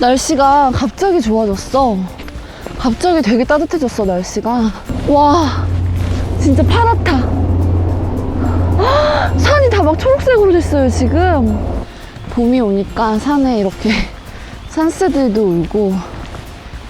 날씨가 갑자기 좋아졌어. 갑자기 되게 따뜻해졌어, 날씨가. 와, 진짜 파랗다. 헉, 산이 다 막 초록색으로 됐어요, 지금. 봄이 오니까 산에 이렇게 산새들도 울고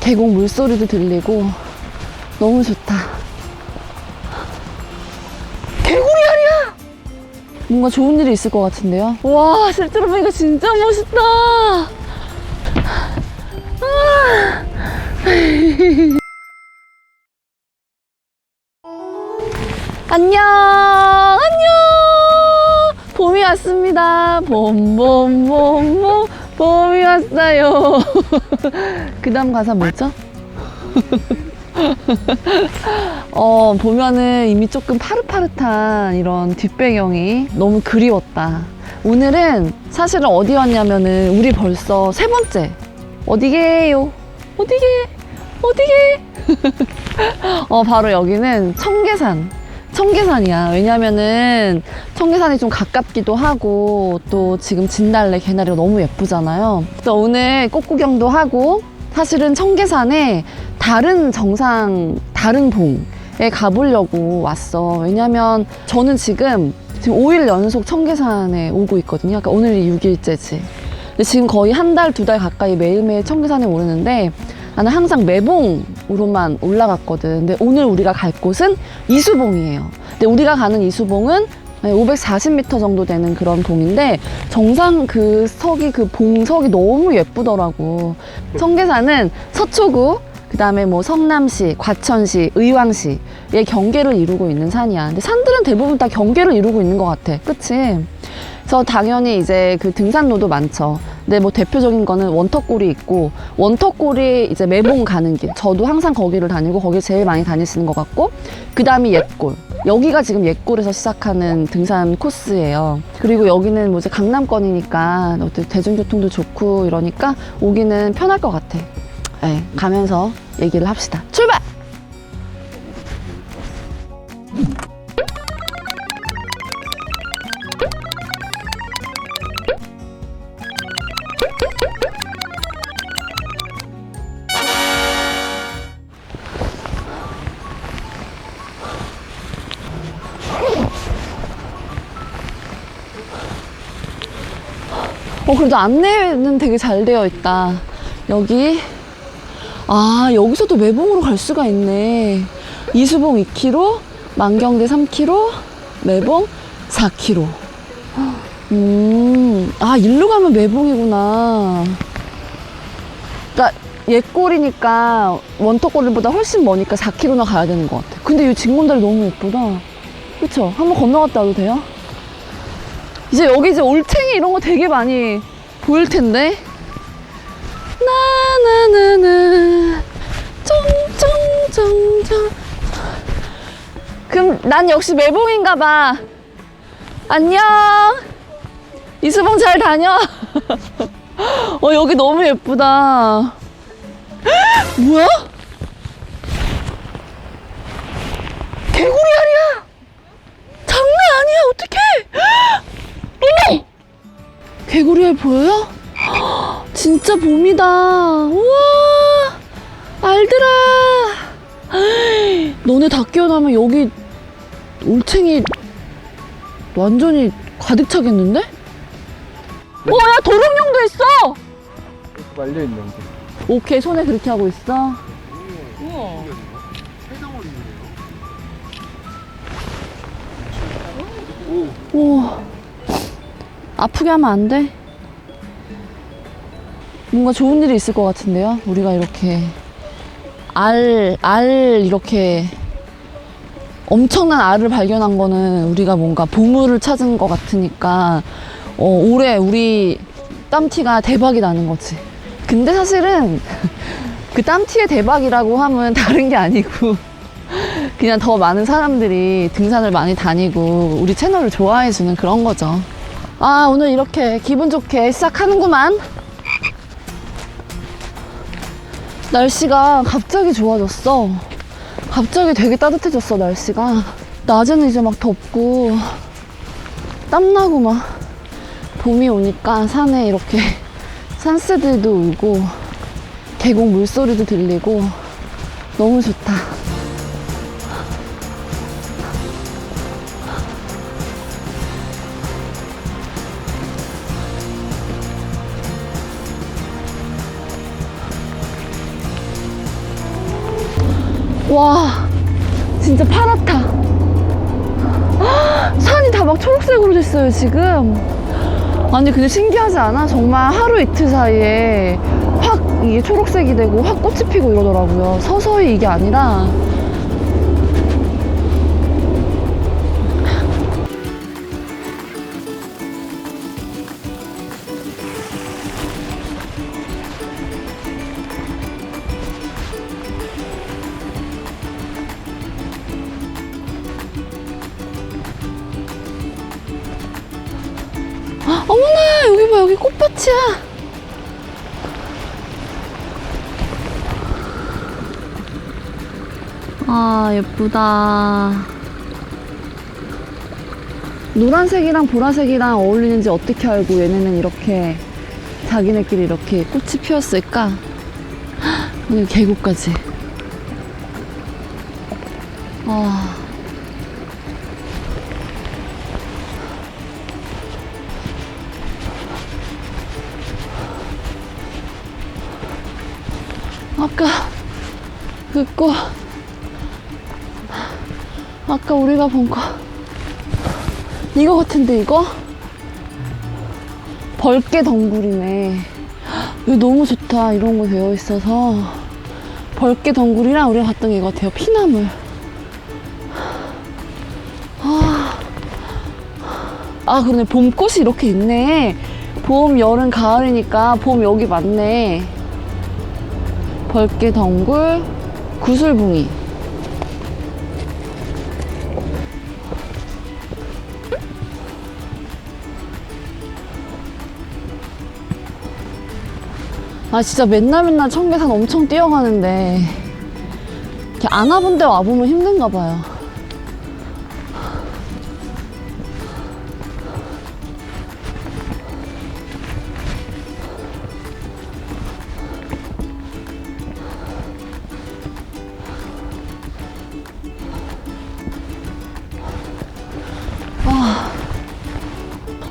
계곡 물소리도 들리고 너무 좋다. 개구리 알이야! 뭔가 좋은 일이 있을 것 같은데요? 와, 실제로 보니까 진짜 멋있다. 안녕, 안녕. 봄이 왔습니다. 봄봄봄봄 봄이 왔어요. 그 다음 가사 뭐죠? 보면은 이미 조금 파릇파릇한 이런 뒷배경이 너무 그리웠다. 오늘은 사실은 어디 왔냐면은 우리 벌써 3번째. 어디게요? 어디게? 바로 여기는 청계산이야. 왜냐면은 청계산이 좀 가깝기도 하고 또 지금 진달래, 개나리가 너무 예쁘잖아요. 그래서 오늘 꽃구경도 하고 사실은 청계산에 다른 봉에 가보려고 왔어. 왜냐면 저는 지금 5일 연속 청계산에 오고 있거든요. 그러니까 오늘이 6일째지. 근데 지금 거의 한 달, 2달 가까이 매일매일 청계산에 오르는데 나는 항상 매봉으로만 올라갔거든. 근데 오늘 우리가 갈 곳은 이수봉이에요. 근데 우리가 가는 이수봉은 540m 정도 되는 그런 봉인데 정상 그 봉석이 너무 예쁘더라고. 청계산은 서초구, 그 다음에 뭐 성남시, 과천시, 의왕시의 경계를 이루고 있는 산이야. 근데 산들은 대부분 다 경계를 이루고 있는 것 같아. 그치? 그래서 당연히 이제 그 등산로도 많죠. 근데 뭐 대표적인 거는 원턱골이 있고, 원턱골이 이제 매봉 가는 길. 저도 항상 거기를 다니고 거기 제일 많이 다니시는 것 같고, 그 다음이 옛골. 여기가 지금 옛골에서 시작하는 등산 코스예요. 그리고 여기는 뭐 이제 강남권이니까 대중교통도 좋고 이러니까 오기는 편할 것 같아. 네, 가면서 얘기를 합시다. 출발! 그래도 안내는 되게 잘 되어 있다. 여기서도 매봉으로 갈 수가 있네. 이수봉 2km, 만경대 3km, 매봉 4km. 일로 가면 매봉이구나. 그러니까 옛골이니까 원턱골보다 훨씬 머니까 4km나 가야 되는 것 같아. 근데 이 진곤다리 너무 예쁘다. 그쵸? 한번 건너갔다 와도 돼요? 이제 여기 이제 올챙이 이런 거 되게 많이 보일 텐데. 나나나나 쫑쫑쫑쫑. 그럼 난 역시 매봉인가 봐. 안녕. 이수봉 잘 다녀. 여기 너무 예쁘다. 뭐야? 개구리 알이야. 장난 아니야. 어떡해. 어머! 개구리알 보여요? 진짜 봄이다. 우와, 알들아. 너네 다 깨어나면 여기 올챙이 완전히 가득 차겠는데? 야, 도롱뇽도 있어. 말려있는데. 오케이, 손에 그렇게 하고 있어. 우와. 우와, 아프게 하면 안 돼? 뭔가 좋은 일이 있을 것 같은데요? 우리가 이렇게 이렇게 엄청난 알을 발견한 거는 우리가 뭔가 보물을 찾은 것 같으니까 올해 우리 땀티가 대박이 나는 거지. 근데 사실은 그 땀티의 대박이라고 하면 다른 게 아니고 그냥 더 많은 사람들이 등산을 많이 다니고 우리 채널을 좋아해주는 그런 거죠. 오늘 이렇게 기분 좋게 시작하는구만. 날씨가 갑자기 좋아졌어. 갑자기 되게 따뜻해졌어, 날씨가. 낮에는 이제 막 덥고 땀나고 막 봄이 오니까 산에 이렇게 산새들도 울고 계곡 물소리도 들리고 너무 좋다. 와, 진짜 파랗다. 산이 다 막 초록색으로 됐어요, 지금. 아니, 근데 신기하지 않아? 정말 하루 이틀 사이에 확 이게 초록색이 되고 확 꽃이 피고 이러더라고요. 서서히 이게 아니라. 어머나, 여기 봐, 여기 꽃밭이야. 아, 예쁘다. 노란색이랑 보라색이랑 어울리는지 어떻게 알고 얘네는 이렇게 자기네끼리 이렇게 꽃이 피었을까? 헉, 여기 계곡까지. 아. 아까 그 꽃, 아까 우리가 본 거 이거 같은데, 이거? 벌개 덩굴이네. 이거 너무 좋다, 이런 거 되어 있어서. 벌개 덩굴이랑 우리가 봤던 게 이거 같아요. 피나물. 그러네, 봄꽃이 이렇게 있네. 봄, 여름, 가을이니까 봄 여기 맞네. 벌개 덩굴, 구슬붕이. 진짜 맨날 청계산 엄청 뛰어가는데 이렇게 안 와본 데 와보면 힘든가 봐요.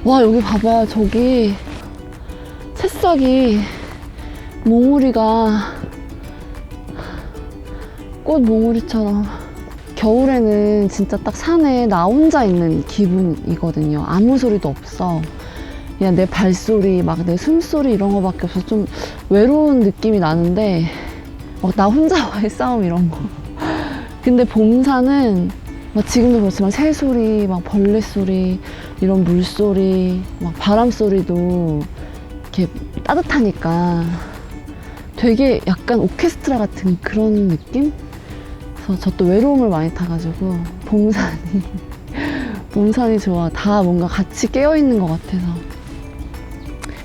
와, 여기 봐봐. 저기 새싹이 몽우리가 꽃 몽우리처럼. 겨울에는 진짜 딱 산에 나 혼자 있는 기분이거든요. 아무 소리도 없어. 그냥 내 발소리, 막 내 숨소리 이런 거밖에 없어서 좀 외로운 느낌이 나는데, 막 나 혼자와의 싸움 이런 거. 근데 봄산은 막 지금도 그렇지만 새소리, 막 벌레 소리, 이런 물소리, 막 바람 소리도 이렇게 따뜻하니까 되게 약간 오케스트라 같은 그런 느낌? 그래서 저 또 외로움을 많이 타가지고 봄산이 좋아. 다 뭔가 같이 깨어있는 것 같아서.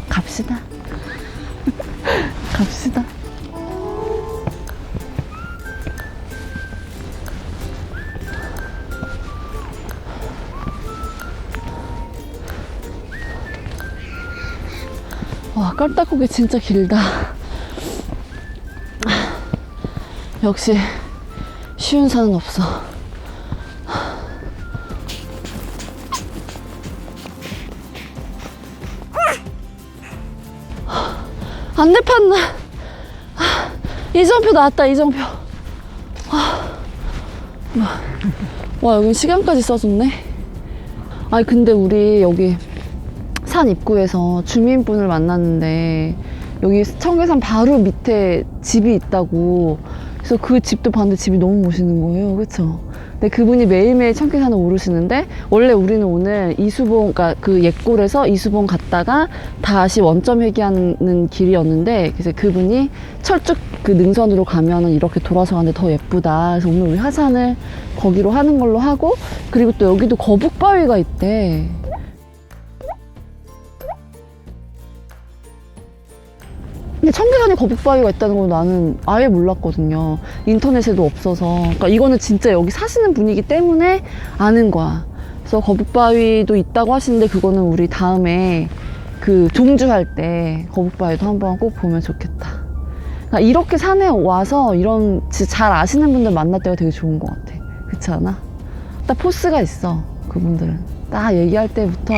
갑시다. 갑시다. 와, 깔딱고개 진짜 길다. 역시 쉬운 산은 없어. 안내판 이정표 나왔다. 이정표. 와, 여기 시간까지 써줬네. 아니, 근데 우리 여기 산 입구에서 주민분을 만났는데 여기 청계산 바로 밑에 집이 있다고. 그래서 그 집도 봤는데 집이 너무 멋있는 거예요. 그쵸? 근데 그분이 매일매일 청계산을 오르시는데, 원래 우리는 오늘 이수봉, 그러니까 그 옛골에서 이수봉 갔다가 다시 원점 회귀하는 길이었는데, 그래서 그분이 철쭉 그 능선으로 가면은 이렇게 돌아서 가는데 더 예쁘다. 그래서 오늘 우리 하산을 거기로 하는 걸로 하고, 그리고 또 여기도 거북바위가 있대. 근데 청계산에 거북바위가 있다는 건 나는 아예 몰랐거든요. 인터넷에도 없어서. 그러니까 이거는 진짜 여기 사시는 분이기 때문에 아는 거야. 그래서 거북바위도 있다고 하시는데, 그거는 우리 다음에 그 종주할 때 거북바위도 한번 꼭 보면 좋겠다. 그러니까 이렇게 산에 와서 이런 진짜 잘 아시는 분들 만날 때가 되게 좋은 것 같아. 그렇지 않아? 딱 포스가 있어. 그분들은 딱 얘기할 때부터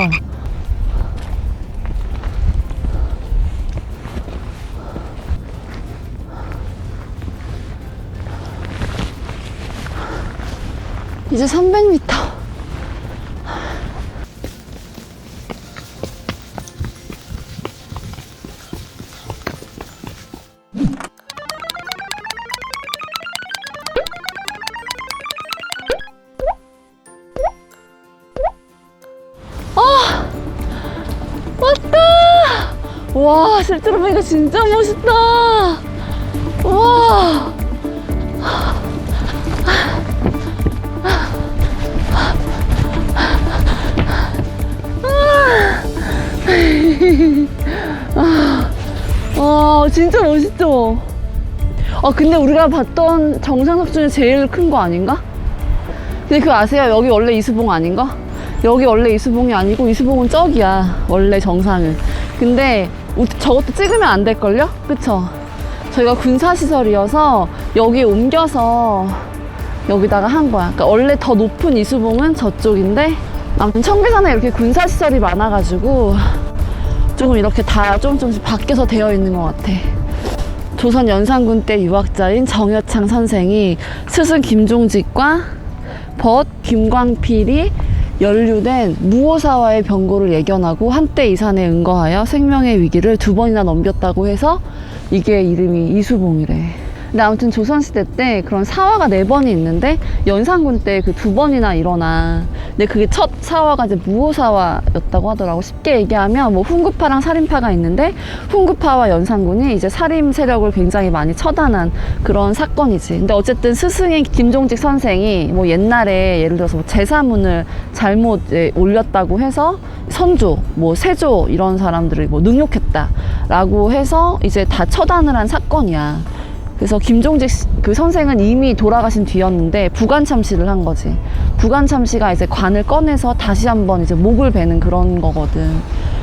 이제 300m. 왔다! 와, 실제로 보니까 진짜 멋있다. 와. 진짜 멋있죠? 근데 우리가 봤던 정상석 중에 제일 큰 거 아닌가? 근데 그거 아세요? 여기 원래 이수봉 아닌가? 여기 원래 이수봉이 아니고 이수봉은 저기야, 원래 정상은. 근데 저것도 찍으면 안 될걸요? 그쵸? 저희가 군사시설이어서 여기 옮겨서 여기다가 한 거야. 그러니까 원래 더 높은 이수봉은 저쪽인데, 아무튼 청계산에 이렇게 군사시설이 많아가지고 조금 이렇게 다 조금씩 바뀌어서 되어 있는 것 같아. 조선 연산군 때 유학자인 정여창 선생이 스승 김종직과 벗 김광필이 연루된 무오사와의 병고를 예견하고 한때 이 산에 응거하여 생명의 위기를 2번이나 넘겼다고 해서 이게 이름이 이수봉이래. 근데 아무튼 조선시대 때 그런 사화가 4번이 있는데 연산군 때 그 2번이나 일어나. 근데 그게 첫 사화가 이제 무오사화였다고 하더라고. 쉽게 얘기하면 뭐 훈구파랑 살인파가 있는데 훈구파와 연산군이 이제 살인 세력을 굉장히 많이 처단한 그런 사건이지. 근데 어쨌든 스승인 김종직 선생이 뭐 옛날에 예를 들어서 뭐 제사문을 잘못 올렸다고 해서 선조, 뭐 세조 이런 사람들을 뭐 능욕했다라고 해서 이제 다 처단을 한 사건이야. 그래서 김종직 그 선생은 이미 돌아가신 뒤였는데 부관참시를 한 거지. 부관참시가 이제 관을 꺼내서 다시 한번 이제 목을 베는 그런 거거든.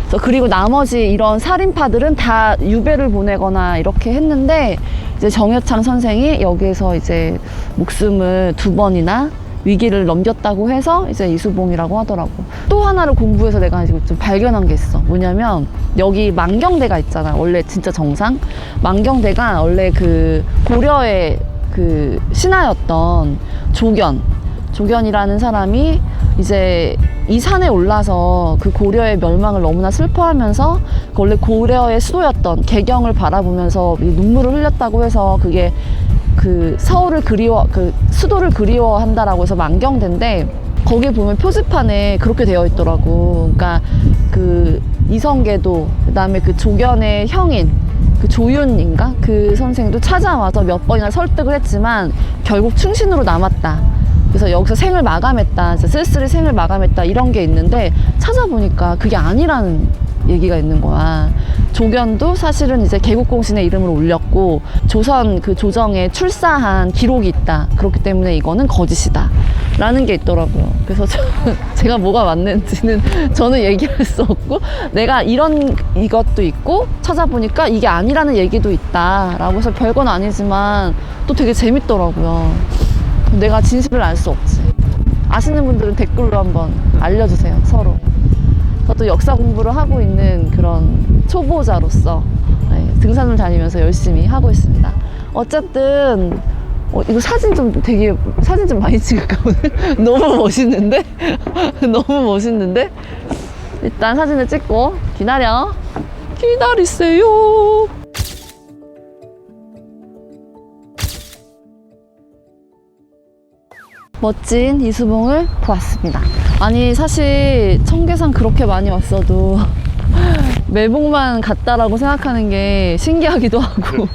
그래서 그리고 나머지 이런 살인파들은 다 유배를 보내거나 이렇게 했는데 이제 정여창 선생이 여기에서 이제 목숨을 2번이나 위기를 넘겼다고 해서 이제 이수봉이라고 하더라고. 또 하나를 공부해서 내가 지금 좀 발견한 게 있어. 뭐냐면 여기 만경대가 있잖아. 원래 진짜 정상. 만경대가 원래 그 고려의 그 신하였던 조견이라는 사람이 이제 이 산에 올라서 그 고려의 멸망을 너무나 슬퍼하면서 원래 고려의 수도였던 개경을 바라보면서 눈물을 흘렸다고 해서 그게 그 서울을 그 수도를 그리워한다라고 해서 만경대인데 거기 보면 표지판에 그렇게 되어 있더라고. 그러니까 그 이성계도 그다음에 그 조견의 형인 그 조윤인가 그 선생도 찾아와서 몇 번이나 설득을 했지만 결국 충신으로 남았다. 그래서 여기서 생을 마감했다, 쓸쓸히 생을 마감했다 이런 게 있는데 찾아보니까 그게 아니라는 얘기가 있는 거야. 조견도 사실은 이제 개국공신의 이름을 올렸고 조선 그 조정에 출사한 기록이 있다. 그렇기 때문에 이거는 거짓이다 라는 게 있더라고요. 그래서 제가 뭐가 맞는지는 저는 얘기할 수 없고 내가 이것도 있고 찾아보니까 이게 아니라는 얘기도 있다 라고 해서 별건 아니지만 또 되게 재밌더라고요. 내가 진실을 알 수 없지. 아시는 분들은 댓글로 한번 알려주세요, 서로. 저도 역사 공부를 하고 있는 그런 초보자로서 등산을 다니면서 열심히 하고 있습니다. 어쨌든 이거 사진 좀 많이 찍을까 오늘? 너무 멋있는데? 너무 멋있는데? 일단 사진을 찍고 기다리세요. 멋진 이수봉을 보았습니다. 아니 사실 청계산 그렇게 많이 왔어도 매봉만 갔다라고 생각하는 게 신기하기도 하고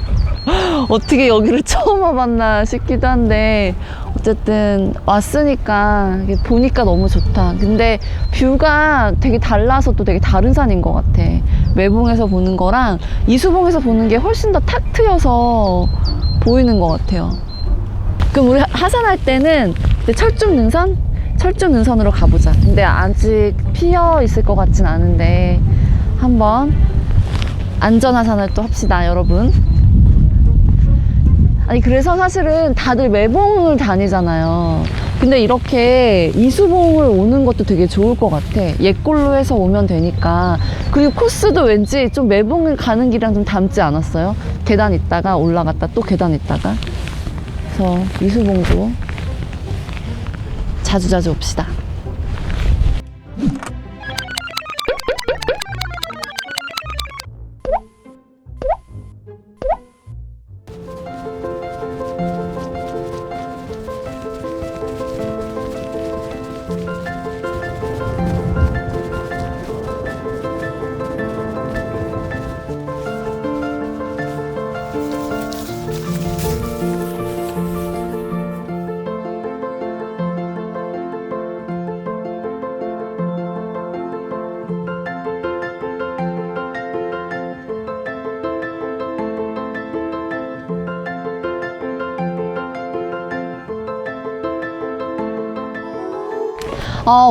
어떻게 여기를 처음 와봤나 싶기도 한데 어쨌든 왔으니까 보니까 너무 좋다. 근데 뷰가 되게 달라서 또 되게 다른 산인 것 같아. 매봉에서 보는 거랑 이수봉에서 보는 게 훨씬 더 탁 트여서 보이는 것 같아요. 그럼 우리 하산할 때는 철쭉능선으로 가보자. 근데 아직 피어 있을 것 같진 않은데 한번 안전하산을 또 합시다, 여러분. 아니 그래서 사실은 다들 매봉을 다니잖아요. 근데 이렇게 이수봉을 오는 것도 되게 좋을 것 같아. 옛골로 해서 오면 되니까. 그리고 코스도 왠지 좀 매봉을 가는 길이랑 좀 닮지 않았어요? 계단 있다가 올라갔다 또 계단 있다가. 그래서 이수봉도 자주자주 옵시다.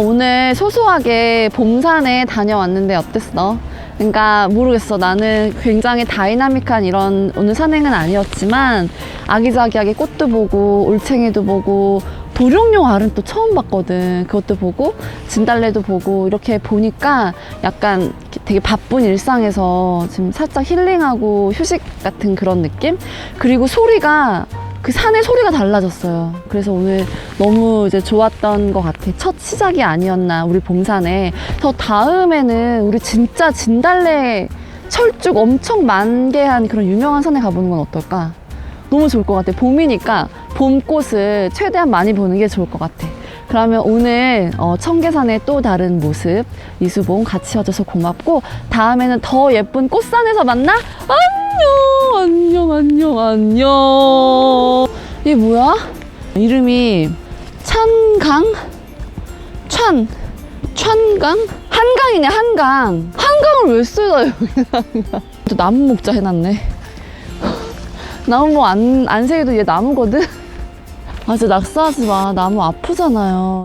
오늘 소소하게 봄산에 다녀왔는데 어땠어? 그러니까 모르겠어. 나는 굉장히 다이나믹한 이런 오늘 산행은 아니었지만 아기자기하게 꽃도 보고 올챙이도 보고 도룡뇽 알은 또 처음 봤거든. 그것도 보고 진달래도 보고 이렇게 보니까 약간 되게 바쁜 일상에서 지금 살짝 힐링하고 휴식 같은 그런 느낌? 그리고 소리가 그 산의 소리가 달라졌어요. 그래서 오늘 너무 이제 좋았던 것 같아. 첫 시작이 아니었나, 우리 봄산에. 더 다음에는 우리 진짜 진달래 철쭉 엄청 만개한 그런 유명한 산에 가보는 건 어떨까? 너무 좋을 것 같아. 봄이니까 봄꽃을 최대한 많이 보는 게 좋을 것 같아. 그러면 오늘 청계산의 또 다른 모습, 이수봉 같이 와줘서 고맙고, 다음에는 더 예쁜 꽃산에서 만나? 안녕, 안녕, 안녕. 이게 뭐야? 이름이 찬강? 찬강? 한강이네, 한강. 한강을 왜 써요, 여기다가. 또 나무 목자 해놨네. 나무 뭐 안 새도 얘 나무거든? 아, 진짜 낙서하지 마. 나무 아프잖아요.